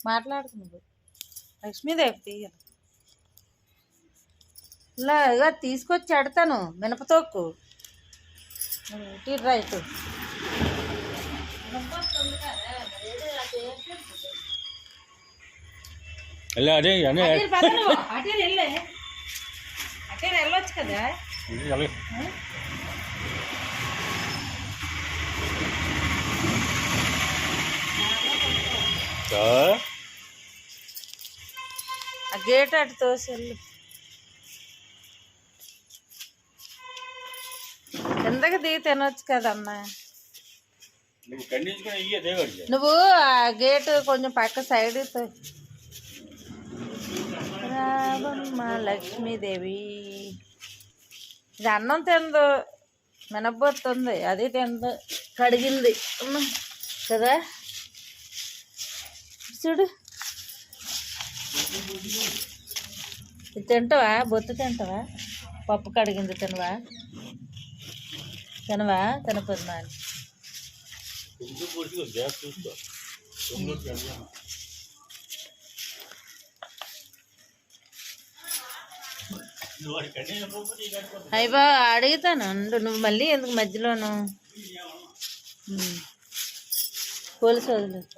మాట్లాడుతున్నావు లక్ష్మీదేవి తీయాలి ఇలా తీసుకొచ్చి ఎడతాను మినపతోక్కు రైట్ అదే అటే వెళ్ళొచ్చు కదా ఆ గేట్ అటు తోసెళ్ళు కిందకి దిగి తినొచ్చు కదమ్మా నువ్వు ఆ గేట్ కొంచెం పక్క సైడ్ రావమ్మ లక్ష్మీదేవి ఇది అన్నం తిందు మినపొత్తుంది అది తిందు కడిగింది కదా చూడు ఇది తింటావా బొత్తు తింటావా పప్పు కడిగింది తినవా తినపొద్దునా అయ్యా అడుగుతాను నువ్వు మళ్ళీ ఎందుకు మధ్యలోను పోలీసు వదిలేదు